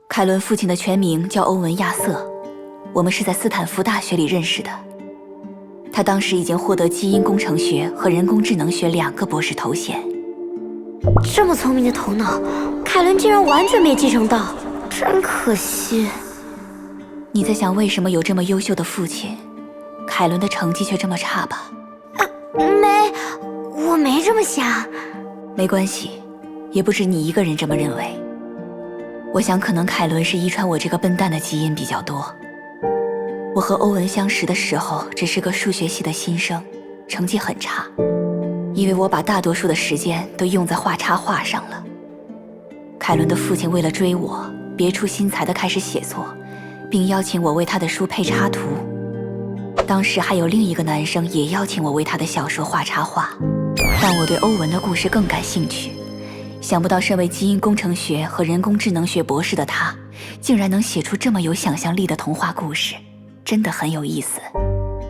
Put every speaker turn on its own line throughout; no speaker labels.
凯伦父亲的全名叫欧文·亚瑟，我们是在斯坦福大学里认识的。他当时已经获得基因工程学和人工智能学2个博士头衔。
这么聪明的头脑，凯伦竟然完全没继承到，真可惜。
你在想为什么有这么优秀的父亲，凯伦的成绩却这么差吧？
我没这么想。
没关系，也不止你一个人这么认为。我想可能凯伦是遗传我这个笨蛋的基因比较多。我和欧文相识的时候只是个数学系的新生，成绩很差，因为我把大多数的时间都用在画插画上了。凯伦的父亲为了追我，别出心裁地开始写作，并邀请我为他的书配插图。当时还有另一个男生也邀请我为他的小说画插画，但我对欧文的故事更感兴趣。想不到身为基因工程学和人工智能学博士的他，竟然能写出这么有想象力的童话故事，真的很有意思。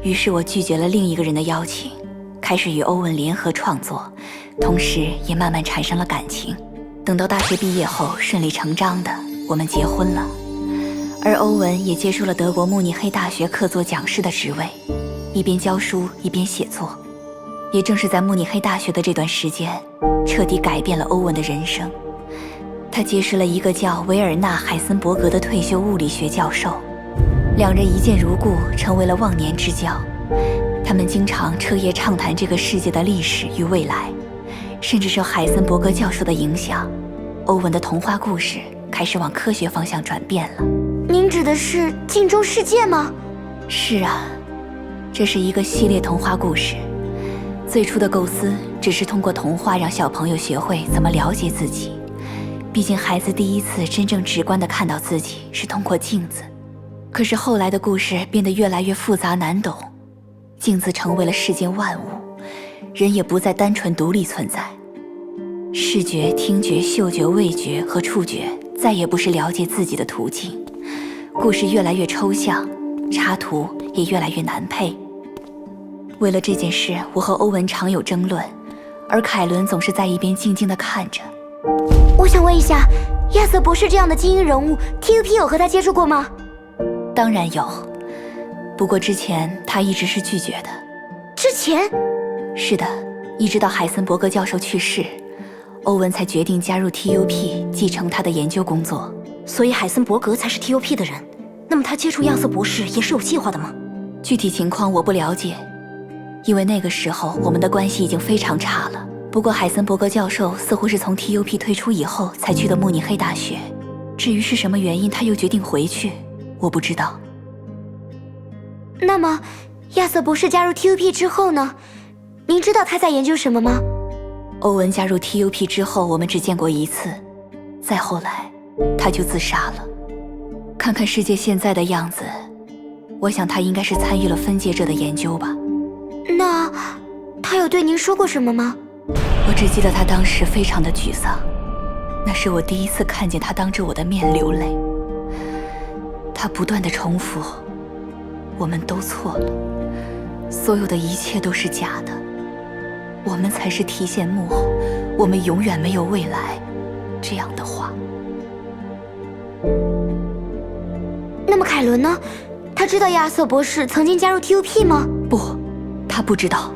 于是我拒绝了另一个人的邀请，开始与欧文联合创作，同时也慢慢产生了感情。等到大学毕业后，顺理成章的我们结婚了，而欧文也接受了德国慕尼黑大学客座讲师的职位，一边教书一边写作。也正是在慕尼黑大学的这段时间，彻底改变了欧文的人生。他结识了一个叫维尔纳·海森伯格的退休物理学教授，两人一见如故，成为了忘年之交。他们经常彻夜畅谈这个世界的历史与未来，甚至受海森伯格教授的影响，欧文的童话故事开始往科学方向转变了。
您指的是镜中世界吗？
是啊，这是一个系列童话故事。最初的构思只是通过童话让小朋友学会怎么了解自己，毕竟孩子第一次真正直观地看到自己是通过镜子。可是后来的故事变得越来越复杂难懂，镜子成为了世间万物，人也不再单纯独立存在。视觉、听觉、嗅觉、味觉和触觉再也不是了解自己的途径，故事越来越抽象，插图也越来越难配。为了这件事，我和欧文常有争论，而凯伦总是在一边静静地看着。
我想问一下，亚瑟博士这样的精英人物 ，TUP 有和他接触过吗？
当然有，不过之前他一直是拒绝的。
之前？
是的，一直到海森伯格教授去世，欧文才决定加入 TUP， 继承他的研究工作。
所以海森伯格才是 TUP 的人，那么他接触亚瑟博士也是有计划的吗？
具体情况我不了解，因为那个时候我们的关系已经非常差了。不过海森伯格教授似乎是从 TUP 退出以后才去的慕尼黑大学，至于是什么原因他又决定回去，我不知道。
那么亚瑟博士加入 TUP 之后呢？您知道他在研究什么吗？
欧文加入 TUP 之后我们只见过一次，再后来他就自杀了。看看世界现在的样子，我想他应该是参与了分界者的研究吧。
那他有对您说过什么吗？
我只记得他当时非常的沮丧，那是我第一次看见他当着我的面流泪。他不断地重复，我们都错了，所有的一切都是假的，我们才是提线木偶，我们永远没有未来，这样的话。
那么凯伦呢？他知道亚瑟博士曾经加入 TUP 吗？
不，他不知道。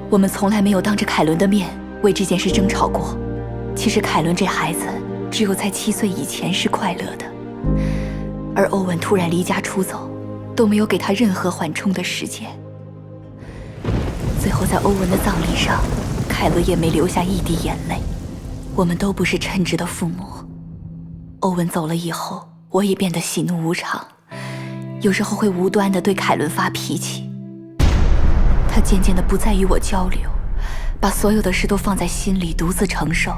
我们从来没有当着凯伦的面为这件事争吵过。其实凯伦这孩子只有在7岁以前是快乐的，而欧文突然离家出走，都没有给他任何缓冲的时间。最后在欧文的葬礼上，凯伦也没流下一滴眼泪。我们都不是称职的父母。欧文走了以后，我也变得喜怒无常，有时候会无端地对凯伦发脾气。他渐渐地不再与我交流，把所有的事都放在心里独自承受。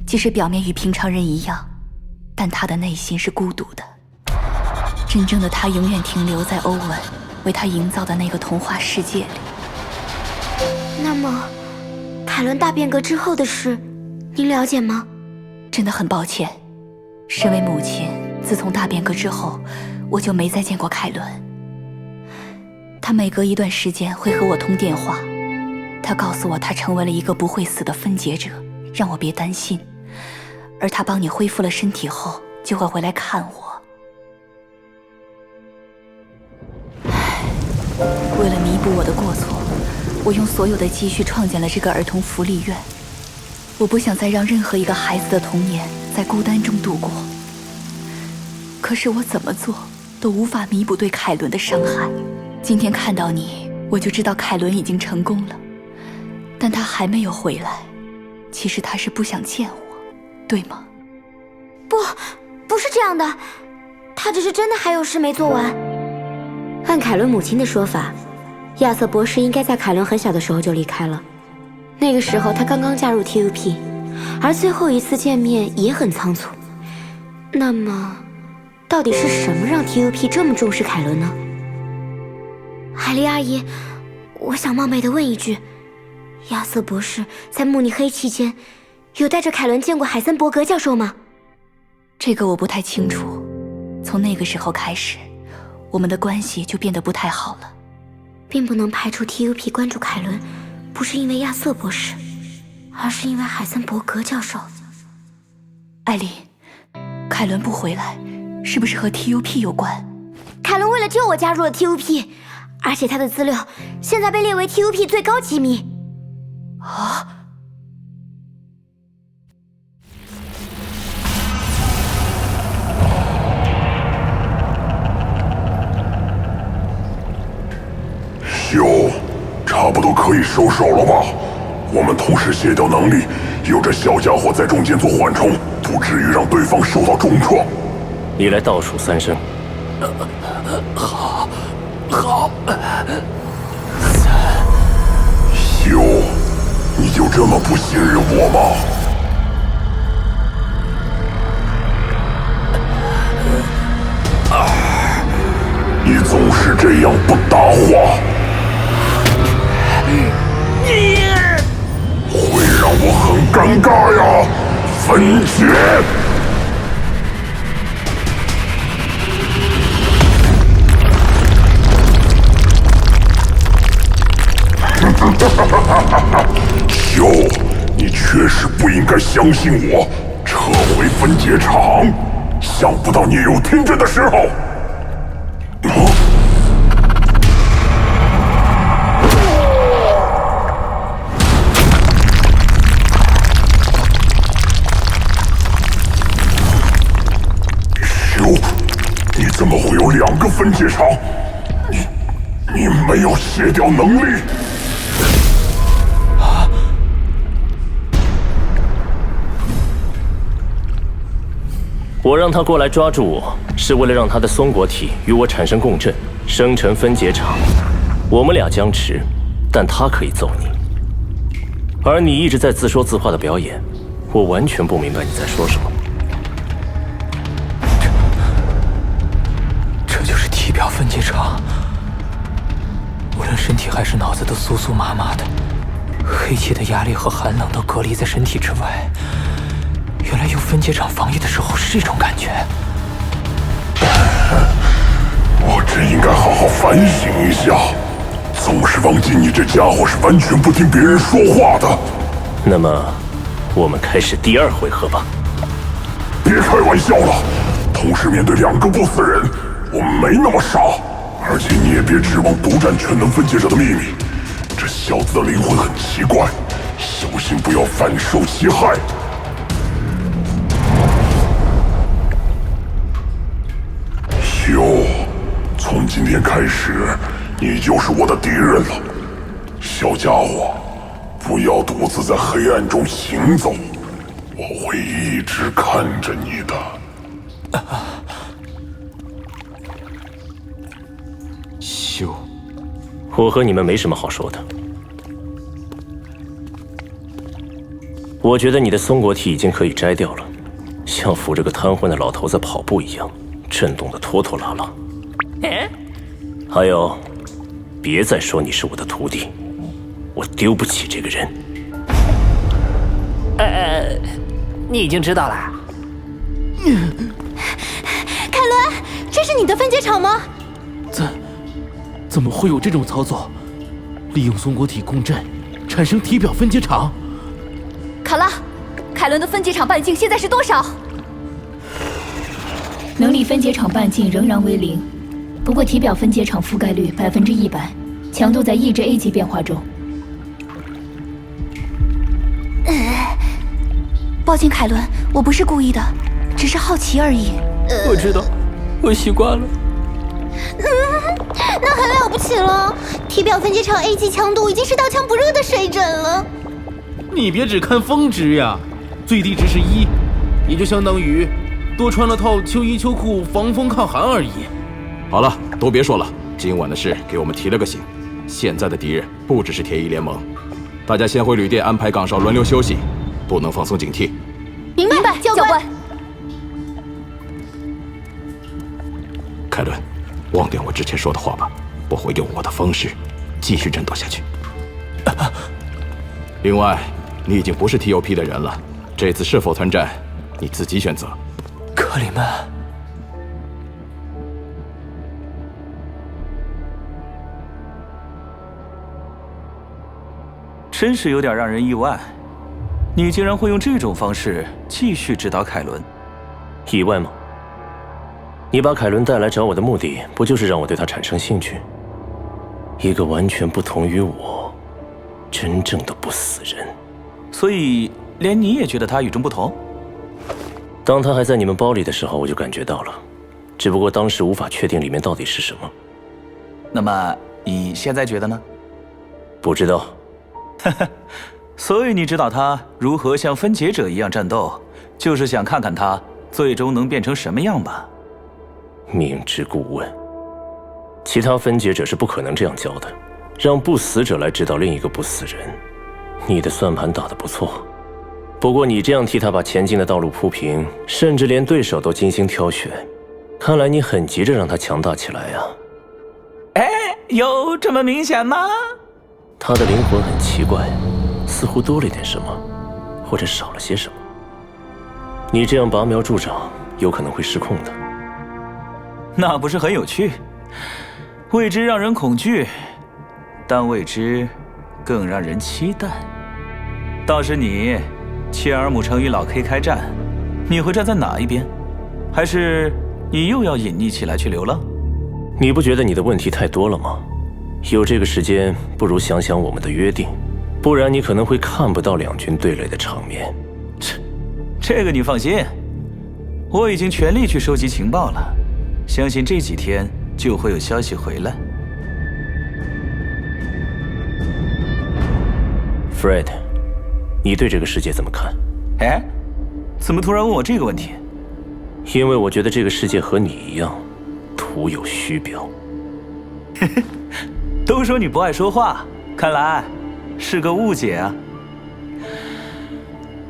即使表面与平常人一样，但他的内心是孤独的。真正的他永远停留在欧文为他营造的那个童话世界里。
那么凯伦大变革之后的事您了解吗？
真的很抱歉，身为母亲自从大变革之后，我就没再见过凯伦。他每隔一段时间会和我通电话，他告诉我他成为了一个不会死的分解者，让我别担心。而他帮你恢复了身体后，就会回来看我。为了弥补我的过错，我用所有的积蓄创建了这个儿童福利院。我不想再让任何一个孩子的童年在孤单中度过。可是我怎么做都无法弥补对凯伦的伤害。今天看到你，我就知道凯伦已经成功了，但他还没有回来。其实他是不想见我，对吗？
不是这样的，他只是真的还有事没做完。按凯伦母亲的说法，亚瑟博士应该在凯伦很小的时候就离开了。那个时候他刚刚加入 TUP， 而最后一次见面也很仓促。那么，到底是什么让 TUP 这么重视凯伦呢？海莉阿姨，我想冒昧地问一句，亚瑟博士在慕尼黑期间，有带着凯伦见过海森伯格教授吗？
这个我不太清楚。从那个时候开始，我们的关系就变得不太好了。
并不能排除 TUP 关注凯伦，不是因为亚瑟博士，而是因为海森伯格教授。
艾琳，凯伦不回来，是不是和 TUP 有关？
凯伦为了救我加入了 TUP， 而且他的资料现在被列为 TUP 最高机密。
啊！
秀，差不多可以收手了吧？我们同时协调能力，有这小家伙在中间做缓冲，不至于让对方受到重创。
你来倒数3声。
好。秀，你就这么不信任我吗？你总是这样不搭话。会让我很尴尬呀，分解。秀，你确实不应该相信我。撤回分解场，想不到你也有听真的时候。你怎么会有2个分解场？你没有卸掉能力。
我让他过来抓住我，是为了让他的松果体与我产生共振，生成分解场。我们俩僵持，但他可以揍你。而你一直在自说自话的表演，我完全不明白你在说什么。
这就是体表分解场，无论身体还是脑子都酥酥麻麻的，黑气的压力和寒冷都隔离在身体之外。原来用分解场防御的时候是这种感觉。
我真应该好好反省一下，总是忘记你这家伙是完全不听别人说话的。
那么，我们开始第2回合吧。
别开玩笑了，同时面对2个不死人，我们没那么傻。而且你也别指望独占全能分解者的秘密，这小子的灵魂很奇怪，小心不要反受其害。秀，从今天开始，你就是我的敌人了，小家伙，不要独自在黑暗中行走，我会一直看着你的。
秀，
我和你们没什么好说的。我觉得你的松果体已经可以摘掉了，像扶着个瘫痪的老头在跑步一样，震动得拖拖拉拉。还有，别再说你是我的徒弟，我丢不起这个人。
你已经知道了。
这是你的分解场吗？
怎么会有这种操作？利用松果体共振，产生体表分解场。
卡拉，凯伦的分解场半径现在是多少？
能力分解场半径仍然为0，不过体表分解场覆盖率100%，强度在 E 至 A 级变化中。
抱歉，凯伦，我不是故意的，只是好奇而已。
我知道，我习惯了。
那很了不起了，体表分解场 A 级强度已经是刀枪不入的水准了。
你别只看峰值呀，最低值是1，也就相当于多穿了套秋衣秋裤防风抗寒而已。
好了，都别说了，今晚的事给我们提了个醒。现在的敌人不只是铁翼联盟，大家先回旅店安排岗哨轮流休息，不能放松警惕。
明白，教官。
凯伦，忘掉我之前说的话吧，我会用我的方式继续战斗下去。另外，你已经不是 TOP 的人了，这次是否参战，你自己选择。
克里曼，
真是有点让人意外，你竟然会用这种方式继续指导凯伦。
意外吗？你把凯伦带来找我的目的，不就是让我对他产生兴趣？一个完全不同于我，真正的不死人。
所以，连你也觉得他与众不同？
当他还在你们包里的时候，我就感觉到了，只不过当时无法确定里面到底是什么。
那么你现在觉得呢？
不知道。
所以你指导他如何像分解者一样战斗，就是想看看他最终能变成什么样吧？
明知故问。其他分解者是不可能这样教的，让不死者来指导另一个不死人。你的算盘打得不错，不过你这样替他把前进的道路铺平，甚至连对手都精心挑选，看来你很急着让他强大起来呀。
哎，有这么明显吗？
他的灵魂很奇怪，似乎多了一点什么，或者少了些什么。你这样拔苗助长，有可能会失控的。
那不是很有趣？未知让人恐惧，但未知更让人期待。倒是你，切尔姆城与老 K 开战，你会站在哪一边？还是你又要隐匿起来去流浪？
你不觉得你的问题太多了吗？有这个时间，不如想想我们的约定，不然你可能会看不到两军对垒的场面。
这个你放心，我已经全力去收集情报了，相信这几天就会有消息回来。
Fred， 你对这个世界怎么看？
哎，怎么突然问我这个问题？
因为我觉得这个世界和你一样，徒有虚表。
都说你不爱说话，看来是个误解啊。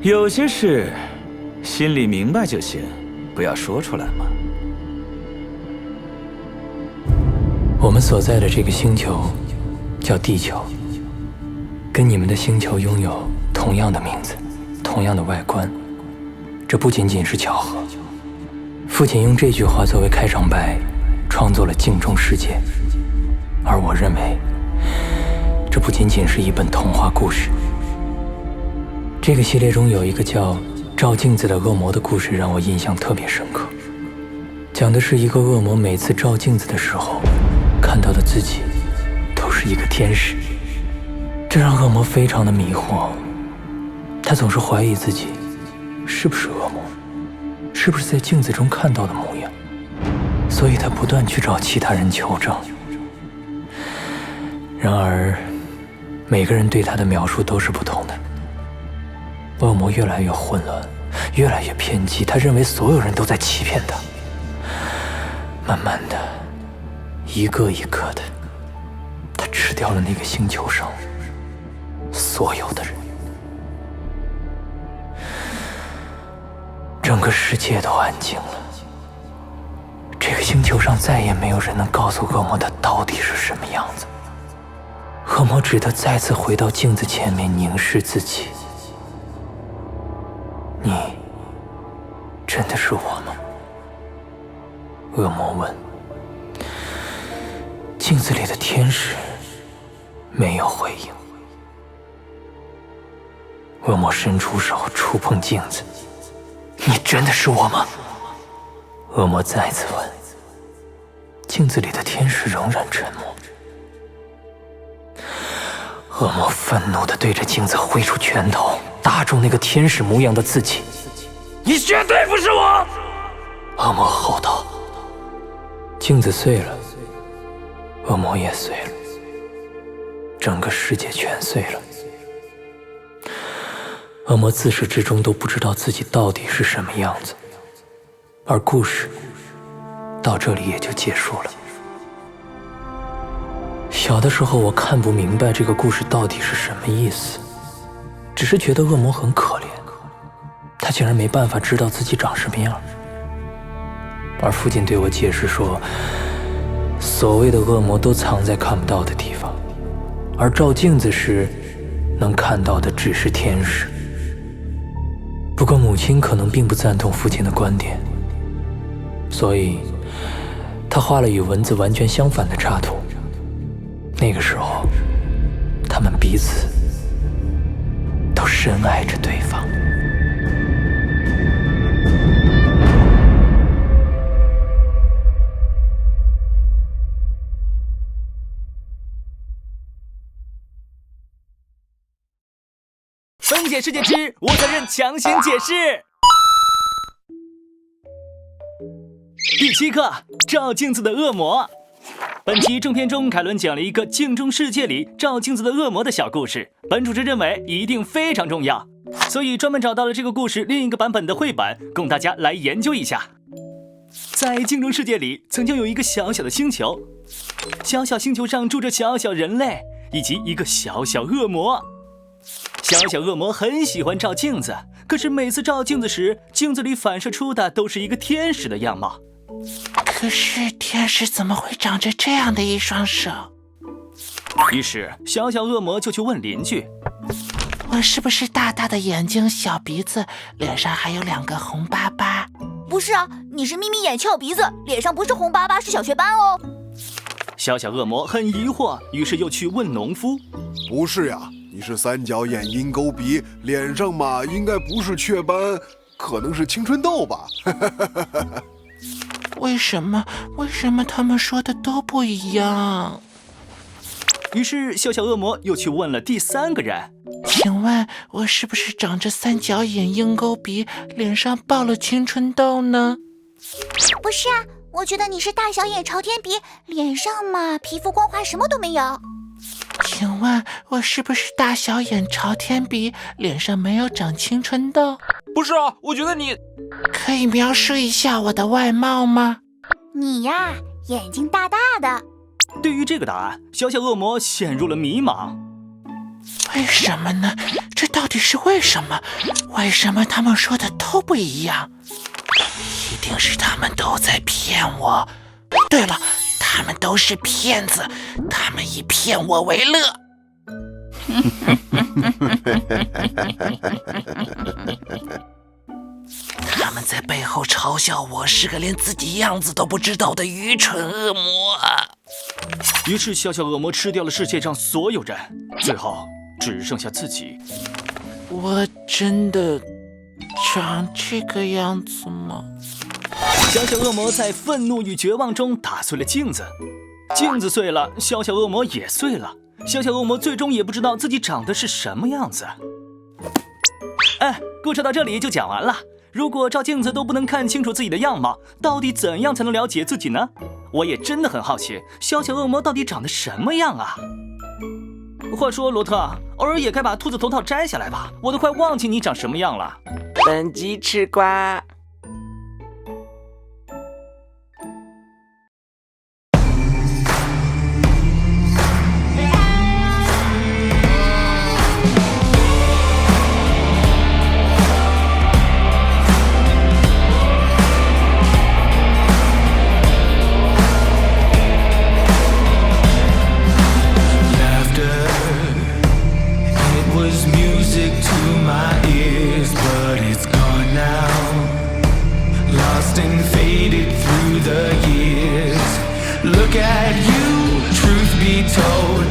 有些事心里明白就行，不要说出来嘛。
我们所在的这个星球叫地球，跟你们的星球拥有同样的名字，同样的外观。这不仅仅是巧合。父亲用这句话作为开场白，创作了镜中世界。而我认为，这不仅仅是一本童话故事。这个系列中有一个叫照镜子的恶魔的故事让我印象特别深刻，讲的是一个恶魔每次照镜子的时候，看到的自己都是一个天使，这让恶魔非常的迷惑。他总是怀疑自己是不是恶魔，是不是在镜子中看到的模样，所以他不断去找其他人求证。然而，每个人对他的描述都是不同的。恶魔越来越混乱，越来越偏激，他认为所有人都在欺骗他。慢慢的，一个一个的，他吃掉了那个星球上所有的人。整个世界都安静了。这个星球上再也没有人能告诉恶魔他到底是什么样子。恶魔只得再次回到镜子前面凝视自己。你真的是我吗？恶魔问。镜子里的天使没有回应。恶魔伸出手触碰镜子，你真的是我吗？恶魔再次问。镜子里的天使仍然沉默。恶魔愤怒地对着镜子挥出拳头，打中那个天使模样的自己。你绝对不是我！恶魔吼道。镜子碎了，恶魔也碎了，整个世界全碎了。恶魔自始至终都不知道自己到底是什么样子，而故事到这里也就结束了。小的时候我看不明白这个故事到底是什么意思，只是觉得恶魔很可怜，他竟然没办法知道自己长什么样。而父亲对我解释说，所谓的恶魔都藏在看不到的地方，而照镜子时能看到的只是天使。不过母亲可能并不赞同父亲的观点，所以他画了与文字完全相反的插图。那个时候他们彼此都深爱着对方。
分解世界之我责任强行解释。第7课，照镜子的恶魔。本集正片中，凯伦讲了一个镜中世界里照镜子的恶魔的小故事，本主持认为一定非常重要，所以专门找到了这个故事另一个版本的绘本，供大家来研究一下。在镜中世界里，曾经有一个小小的星球，小小星球上住着小小人类以及一个小小恶魔。小小恶魔很喜欢照镜子，可是每次照镜子时，镜子里反射出的都是一个天使的样貌。
可是天使怎么会长着这样的一双手？
于是小小恶魔就去问邻居，
我是不是大大的眼睛、小鼻子，脸上还有2个红疤疤？
不是啊，你是眯眯眼、翘鼻子，脸上不是红疤疤，是小雀斑哦。
小小恶魔很疑惑，于是又去问农夫，
不是呀，你是3角眼、鹰钩鼻，脸上嘛应该不是雀斑，可能是青春痘吧。
为什么他们说的都不一样？
于是小小恶魔又去问了第3个人，
请问我是不是长着3角眼、鹰钩鼻，脸上爆了青春痘呢？
不是啊，我觉得你是大小眼、朝天鼻，脸上嘛皮肤光滑，什么都没有。
请问我是不是大小眼、朝天鼻，脸上没有长青春痘？
不是啊，我觉得你
可以描述一下我的外貌吗？
你呀，眼睛大大的。
对于这个答案，小小恶魔陷入了迷茫。
为什么呢？这到底是为什么？为什么他们说的都不一样？一定是他们都在骗我。对了，他们都是骗子，他们以骗我为乐。他们在背后嘲笑我是个连自己样子都不知道的愚蠢恶魔啊！
于是小小恶魔吃掉了世界上所有人，最后只剩下自己。
我真的长这个样子吗？
小小恶魔在愤怒与绝望中打碎了镜子，镜子碎了，小小恶魔也碎了。小小恶魔最终也不知道自己长得是什么样子。故事到这里就讲完了。如果照镜子都不能看清楚自己的样貌，到底怎样才能了解自己呢？我也真的很好奇，小小恶魔到底长得什么样啊？话说罗特，偶尔也该把兔子头套摘下来吧，我都快忘记你长什么样了。
本集吃瓜。
Music to my ears, but it's gone now. look at you. Truth be told,